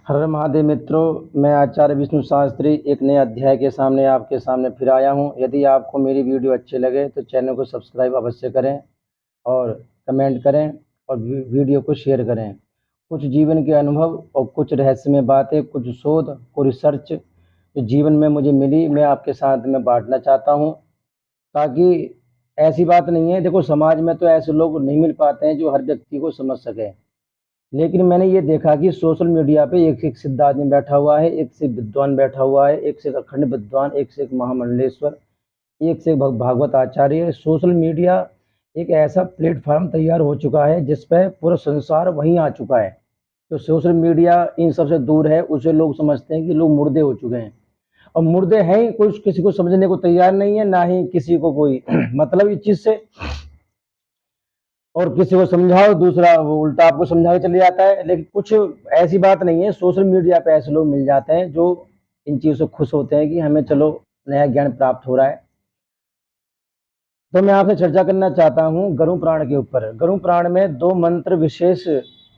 हर हर महादेव मित्रों, मैं आचार्य विष्णु शास्त्री एक नए अध्याय के सामने आपके सामने फिर आया हूं। यदि आपको मेरी वीडियो अच्छी लगे तो चैनल को सब्सक्राइब अवश्य करें और कमेंट करें और वीडियो को शेयर करें। कुछ जीवन के अनुभव और कुछ रहस्यमय बातें, कुछ शोध को रिसर्च जो जीवन में मुझे मिली, मैं आपके साथ में बांटना चाहता हूं। ताकि ऐसी बात नहीं है, देखो समाज में तो ऐसे लोग नहीं मिल पाते हैं जो हर व्यक्ति को समझ सके। लेकिन मैंने ये देखा कि सोशल मीडिया पे एक से एक सिद्ध आदमी बैठा हुआ है, एक से एक विद्वान बैठा हुआ है, एक से एक अखंड विद्वान, एक से एक महामंडलेश्वर, एक से एक भागवत आचार्य। सोशल मीडिया एक ऐसा प्लेटफॉर्म तैयार हो चुका है जिस पे पूरा संसार वहीं आ चुका है। तो सोशल मीडिया इन सबसे दूर है, उसे लोग समझते हैं कि लोग मुर्दे हो चुके हैं। और मुर्दे हैं ही, कुछ किसी को समझने को तैयार नहीं है, ना ही किसी को कोई मतलब इस चीज से। और किसी को समझाओ, दूसरा वो उल्टा आपको समझा के चले जाता है। लेकिन कुछ ऐसी बात नहीं है, सोशल मीडिया पे ऐसे लोग मिल जाते हैं जो इन चीज़ों से खुश होते हैं कि हमें चलो नया ज्ञान प्राप्त हो रहा है। तो मैं आपसे चर्चा करना चाहता हूँ गरुड़ पुराण के ऊपर। गरुड़ पुराण में दो मंत्र विशेष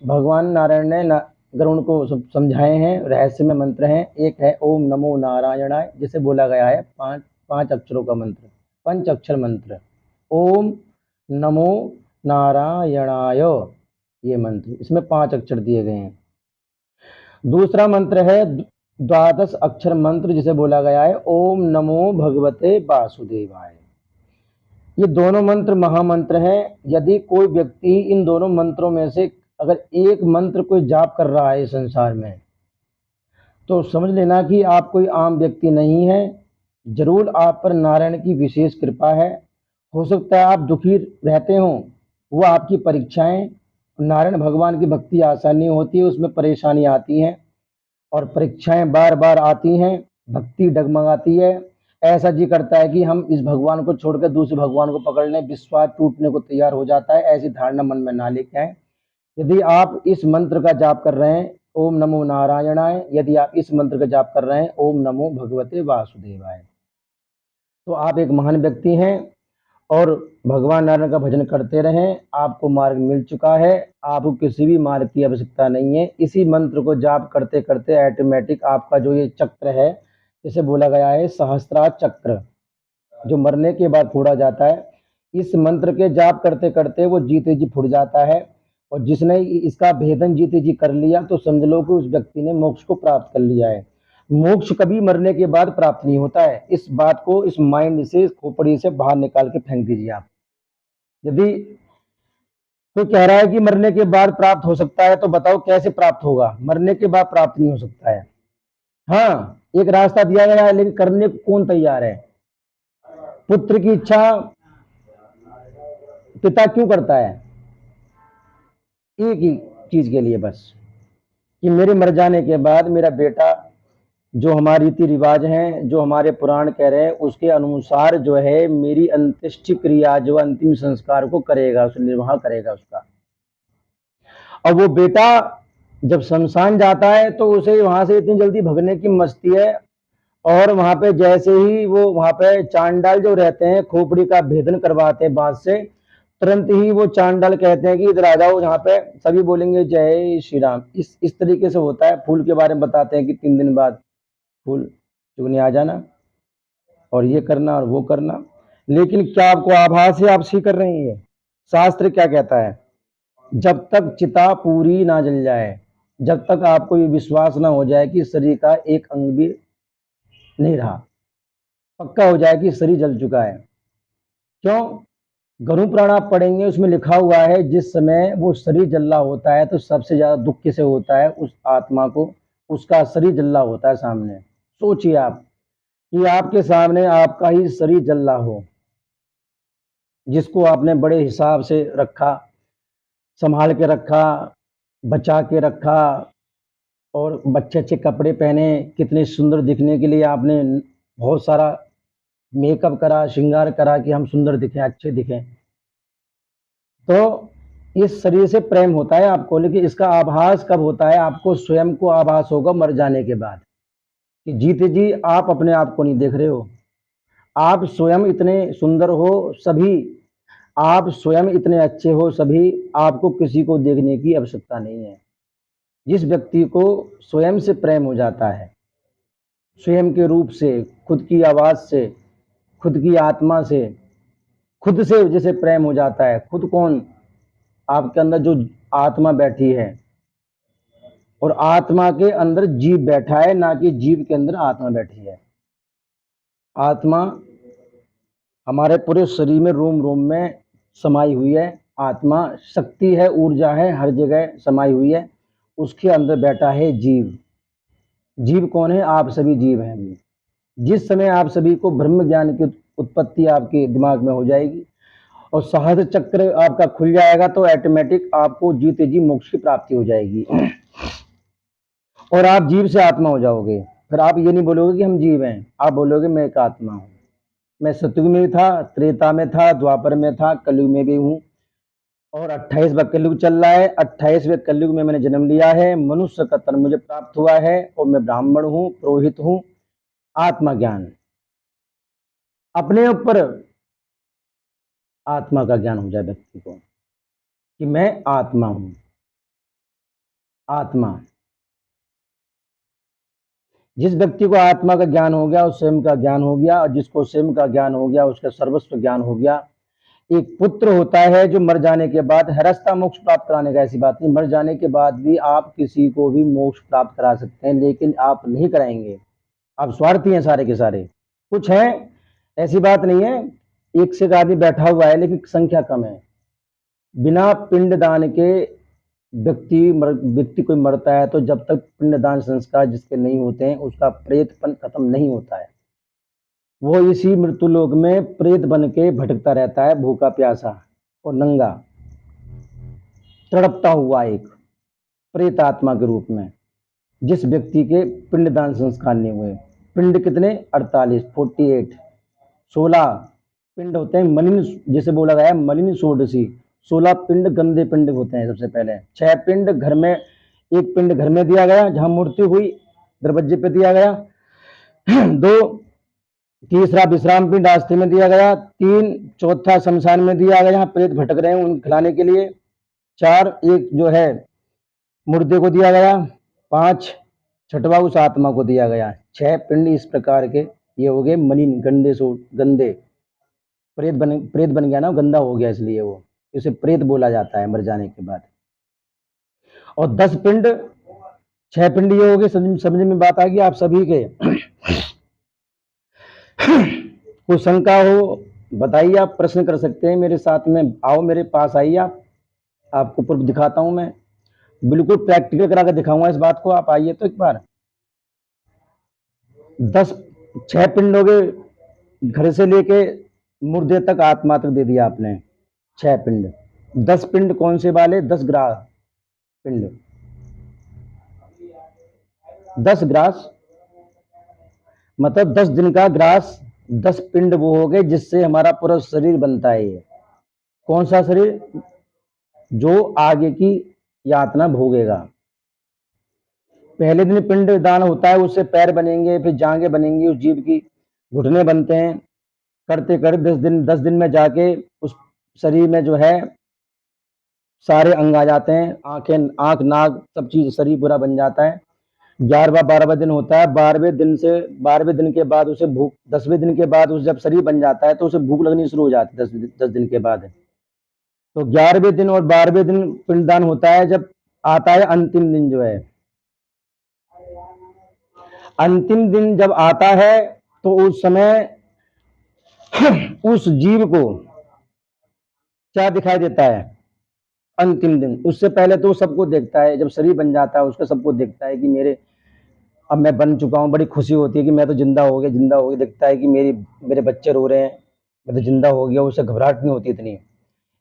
भगवान नारायण ने गरुड़ को समझाए हैं, रहस्यमय मंत्र हैं। एक है ओम नमो नारायणाय, जिसे बोला गया है पांच पांच अक्षरों का मंत्र, पंच अक्षर मंत्र। ओम नमो नारायणाय, ये मंत्र, इसमें 5 अक्षर दिए गए हैं। दूसरा मंत्र है द्वादश अक्षर मंत्र, जिसे बोला गया है ओम नमो भगवते वासुदेवाय। ये दोनों मंत्र महामंत्र हैं। यदि कोई व्यक्ति इन दोनों मंत्रों में से अगर एक मंत्र कोई जाप कर रहा है संसार में, तो समझ लेना कि आप कोई आम व्यक्ति नहीं है। जरूर आप पर नारायण की विशेष कृपा है। हो सकता है आप दुखी रहते हो, वो आपकी परीक्षाएं। नारायण भगवान की भक्ति आसानी होती है, उसमें परेशानी आती हैं और परीक्षाएं बार बार आती हैं, भक्ति डगमगाती है। ऐसा जी करता है कि हम इस भगवान को छोड़कर दूसरे भगवान को पकड़ लें, विश्वास टूटने को तैयार हो जाता है। ऐसी धारणा मन में ना लेके आए। यदि आप इस मंत्र का जाप कर रहे हैं ओम नमो नारायणाय, यदि आप इस मंत्र का जाप कर रहे हैं ओम नमो भगवते वासुदेवाय, तो आप एक महान व्यक्ति हैं। और भगवान नारायण का भजन करते रहें, आपको मार्ग मिल चुका है। आपको किसी भी मार्ग की आवश्यकता नहीं है। इसी मंत्र को जाप करते करते ऑटोमेटिक आपका जो ये चक्र है, इसे बोला गया है सहस्त्रार चक्र, जो मरने के बाद फोड़ा जाता है, इस मंत्र के जाप करते करते वो जीते जी फुट जाता है। और जिसने इसका भेदन जीते जी कर लिया, तो समझ लो कि उस व्यक्ति ने मोक्ष को प्राप्त कर लिया है। मोक्ष कभी मरने के बाद प्राप्त नहीं होता है। इस बात को इस माइंड से, इस खोपड़ी से बाहर निकाल के फेंक दीजिए आप। यदि कोई कह रहा है कि मरने के बाद प्राप्त हो सकता है, तो बताओ कैसे प्राप्त होगा? मरने के बाद प्राप्त नहीं हो सकता है। हाँ, एक रास्ता दिया गया है, लेकिन करने को कौन तैयार है? पुत्र की इच्छा पिता क्यों करता है? एक ही चीज के लिए, बस कि मेरे मर जाने के बाद मेरा बेटा, जो हमारे रीति रिवाज हैं, जो हमारे पुराण कह रहे हैं, उसके अनुसार जो है मेरी अंत्येष्टि क्रिया, जो अंतिम संस्कार को करेगा, उसे निर्वाह करेगा उसका। और वो बेटा जब शमशान जाता है तो उसे वहां से इतनी जल्दी भगने की मस्ती है। और वहां पे जैसे ही वो वहां पे चांडाल जो रहते हैं, खोपड़ी का भेदन करवाते हैं बांस से, तुरंत ही वो चांडाल कहते हैं कि इधर आ जाओ। यहाँ पे सभी बोलेंगे जय श्री राम। इस तरीके से होता है। फूल के बारे में बताते हैं कि 3 दिन बाद फूल चुगने आ जाना, और ये करना और वो करना। लेकिन क्या आपको आभास है आप सी कर रहे हैं? ये शास्त्र क्या कहता है? जब तक चिता पूरी ना जल जाए, जब तक आपको ये विश्वास ना हो जाए कि शरीर का एक अंग भी नहीं रहा, पक्का हो जाए कि शरीर जल चुका है। क्यों? गरुड़ पुराण आप पढ़ेंगे, उसमें लिखा हुआ है जिस समय वो शरीर जल रहा होता है, तो सबसे ज्यादा दुख किसे होता है? उस आत्मा को। उसका शरीर जल रहा होता है सामने। सोचिए आप कि आपके सामने आपका ही शरीर जल रहा हो, जिसको आपने बड़े हिसाब से रखा, संभाल के रखा, बचा के रखा, और अच्छे अच्छे कपड़े पहने, कितने सुंदर दिखने के लिए आपने बहुत सारा मेकअप करा, श्रृंगार करा कि हम सुंदर दिखें, अच्छे दिखें। तो इस शरीर से प्रेम होता है आपको, लेकिन इसका आभास कब होता है? आपको स्वयं को आभास होगा मर जाने के बाद, कि जीते जी आप अपने आप को नहीं देख रहे हो। आप स्वयं इतने सुंदर हो सभी, आप स्वयं इतने अच्छे हो सभी, आपको किसी को देखने की आवश्यकता नहीं है। जिस व्यक्ति को स्वयं से प्रेम हो जाता है, स्वयं के रूप से, खुद की आवाज़ से, खुद की आत्मा से, खुद से जैसे प्रेम हो जाता है, खुद कौन, आपके अंदर जो आत्मा बैठी है और आत्मा के अंदर जीव बैठा है, ना कि जीव के अंदर आत्मा बैठी है। आत्मा हमारे पूरे शरीर में, रोम रोम में समाई हुई है। आत्मा शक्ति है, ऊर्जा है, हर जगह समाई हुई है। उसके अंदर बैठा है जीव। जीव कौन है? आप सभी जीव हैं। जिस समय आप सभी को ब्रह्म ज्ञान की उत्पत्ति आपके दिमाग में हो जाएगी और सहस्त्र चक्र आपका खुल जाएगा, तो ऑटोमेटिक आपको जीते जी मोक्ष की प्राप्ति हो जाएगी और आप जीव से आत्मा हो जाओगे। फिर आप ये नहीं बोलोगे कि हम जीव हैं, आप बोलोगे मैं एक आत्मा हूँ। मैं सतयुग में था, त्रेता में था, द्वापर में था, कलयुग में भी हूँ और 28वां कलयुग चल रहा है। 28वें कलयुग में मैंने जन्म लिया है, मनुष्य का तन मुझे प्राप्त हुआ है और मैं ब्राह्मण हूँ, पुरोहित हूँ। आत्मा ज्ञान, अपने ऊपर आत्मा का ज्ञान हो जाए व्यक्ति को कि मैं आत्मा हूँ। आत्मा, जिस व्यक्ति को आत्मा का ज्ञान हो गया, उस स्वयं का ज्ञान हो गया, और जिसको स्वयं का ज्ञान हो गया उसका सर्वस्व ज्ञान हो गया। एक पुत्र होता है जो मर जाने के बाद है रास्ता मोक्ष प्राप्त कराने का, ऐसी बात नहीं। मर जाने के बाद भी आप किसी को भी मोक्ष प्राप्त करा सकते हैं, लेकिन आप नहीं कराएंगे। आप स्वार्थी हैं सारे के सारे। कुछ है, ऐसी बात नहीं है, एक से एक आदमी बैठा हुआ है लेकिन संख्या कम है। बिना पिंडदान के व्यक्ति कोई मरता है तो जब तक पिंडदान संस्कार जिसके नहीं होते हैं, उसका प्रेतपन खत्म नहीं होता है। वो इसी मृत्यु लोक में प्रेत बन के भटकता रहता है, भूखा प्यासा और नंगा, तड़पता हुआ, एक प्रेत आत्मा के रूप में, जिस व्यक्ति के पिंडदान संस्कार नहीं हुए। पिंड कितने? 48, 48, 16 पिंड होते हैं मलिन, जैसे बोला गया मलिन षोडशी। 16 पिंड गंदे पिंड होते हैं। सबसे पहले 6 पिंड घर में, एक पिंड घर में दिया गया जहां मूर्ति हुई, दरवाजे पे दिया गया। 2, तीसरा विश्राम पिंड आस्थे में दिया गया। 3, चौथा शमशान में दिया गया जहाँ प्रेत भटक रहे हैं उनको खिलाने के लिए। 4, एक जो है मुर्दे को दिया गया। 5, छठवा उस आत्मा को दिया गया। 6 पिंड इस प्रकार के ये हो गए मलिन, गंदे, सो गंदे। प्रेत बन गया ना, गंदा हो गया, इसलिए वो इसे प्रेत बोला जाता है मर जाने के बाद। और 10 पिंड, 6 पिंड ये हो गए। समझ में बात आ गई आप सभी के? कोई शंका हो बताइए, आप प्रश्न कर सकते हैं मेरे साथ में। आओ मेरे पास आइए, आप, आपको प्रूफ दिखाता हूं मैं, बिल्कुल प्रैक्टिकल करा कर दिखाऊंगा इस बात को। आप आइए तो एक बार। 6 पिंड हो गए, घर से लेके मुर्दे तक, आत्मा तक दे दिया आपने। 6 पिंड। 10 पिंड कौन से वाले? 10 ग्रास पिंड, 10 ग्रास मतलब 10 दिन का ग्रास। 10 पिंड वो हो गए जिससे हमारा पूरा शरीर बनता है। ये कौन सा शरीर? जो आगे की यातना भोगेगा। पहले दिन पिंड दान होता है, उससे पैर बनेंगे, फिर जांघें बनेंगी, उस जीव की घुटने बनते हैं। करते करते 10 दिन में जाके उस शरीर में जो है सारे अंग आ जाते हैं, आंखें, आंख, नाक, सब चीज, शरीर पूरा बन जाता है। 11वां दिन होता है। 12वें दिन के बाद उसे भूख, 10वें दिन के बाद उसे जब शरीर बन जाता है तो उसे भूख लगनी शुरू हो जाती है 10 दिन के बाद। तो 11वें दिन और 12वें दिन पिंडदान होता है। जब आता है अंतिम दिन, जो है अंतिम दिन जब आता है, तो उस समय उस जीव को क्या दिखाई देता है? अंतिम दिन। उससे पहले तो सबको देखता है, जब शरीर बन जाता है उसका सबको देखता है कि मेरे, अब मैं बन चुका हूँ। बड़ी खुशी होती है कि मैं तो जिंदा हो गया, जिंदा हो गया। दिखता है कि मेरे बच्चे रो रहे हैं, मैं तो जिंदा हो गया। उसे घबराहट नहीं होती इतनी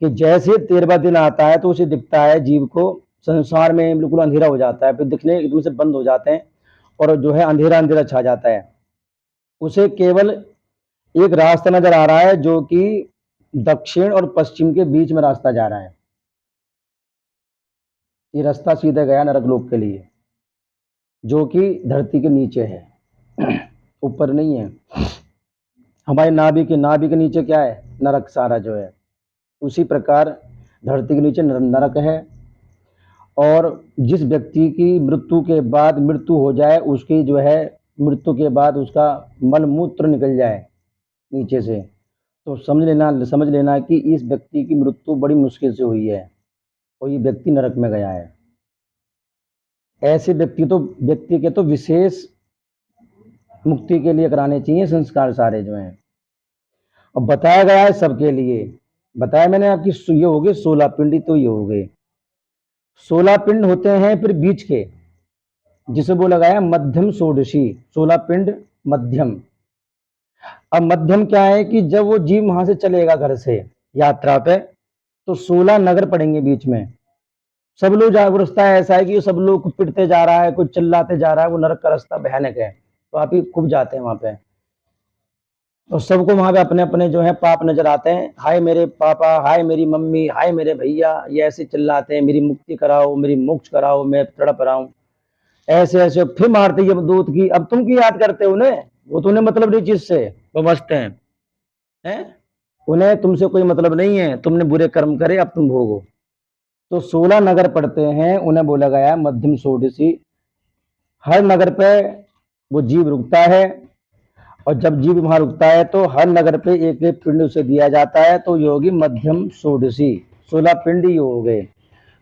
कि जैसे 13वां दिन आता है तो उसे दिखता है, जीव को संसार में बिल्कुल अंधेरा हो जाता है, फिर दिखने एकदम से बंद हो जाते हैं और जो है अंधेरा अंधेरा छा जाता है। उसे केवल एक रास्ता नजर आ रहा है, जो कि दक्षिण और पश्चिम के बीच में रास्ता जा रहा है। ये रास्ता सीधे गया नरक लोक के लिए, जो कि धरती के नीचे है, ऊपर नहीं है। हमारे नाभि के नीचे क्या है? नरक सारा जो है। उसी प्रकार धरती के नीचे नरक है। और जिस व्यक्ति की मृत्यु के बाद मृत्यु हो जाए, उसकी जो है मृत्यु के बाद उसका मल मूत्र निकल जाए नीचे से, तो समझ लेना कि इस व्यक्ति की मृत्यु बड़ी मुश्किल से हुई है और ये व्यक्ति नरक में गया है। ऐसे व्यक्ति के तो विशेष मुक्ति के लिए कराने चाहिए संस्कार सारे जो हैं। और बताया गया है सबके लिए, बताया मैंने आपकी ये हो गए 16 पिंड, तो ये हो गए 16 पिंड होते हैं फिर बीच के, जिसे बोला गया मध्यम षोडशी, 16 पिंड मध्यम। अब मध्यम क्या है कि जब वो जीव वहां से चलेगा घर से यात्रा पे, तो 16 नगर पड़ेंगे बीच में। सब लोग वो रास्ता ऐसा है कि सब लोग पिटते जा रहा है, कुछ चिल्लाते जा रहा है, वो नरक का रास्ता भयानक है, तो आप ही खूब जाते हैं वहां पे। तो सबको वहां पे अपने अपने जो है पाप नजर आते हैं, हाय मेरे पापा, हाय मेरी मम्मी, हाय मेरे भैया, ये ऐसे चिल्लाते हैं, मेरी मुक्ति कराओ, मेरी मोक्ष कराओ, मैं तड़प रहा हूं, ऐसे ऐसे फिर मारते ये दूत की। अब तुम की याद करते हो उन्हें, वो तो उन्हें मतलब नहीं चीज से, वो मस्त हैं, उन्हें तुमसे कोई मतलब नहीं है, तुमने बुरे कर्म करे, अब तुम भोगो। तो 16 नगर पड़ते हैं, उन्हें बोला गया है मध्यम षोडशी। हर नगर पे वो जीव रुकता है, और जब जीव वहां रुकता है तो हर नगर पे एक एक पिंड उसे दिया जाता है, तो ये होगी मध्यम षोडशी, 16 पिंड ये हो गए।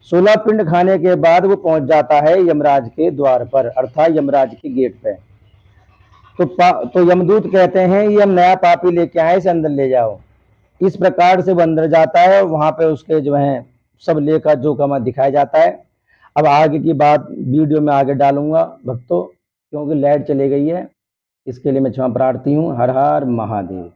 16 पिंड खाने के बाद वो पहुंच जाता है यमराज के द्वार पर, अर्थात यमराज के गेट पे। तो यमदूत कहते हैं ये हम नया पापी लेके आए, इसे अंदर ले जाओ। इस प्रकार से वो अंदर जाता है, वहां पे उसके जो है सब लेखा जोखा दिखाया जाता है। अब आगे की बात वीडियो में आगे डालूंगा भक्तों, क्योंकि लाइट चली गई है, इसके लिए मैं क्षमा प्रार्थी हूँ। हर हर महादेव।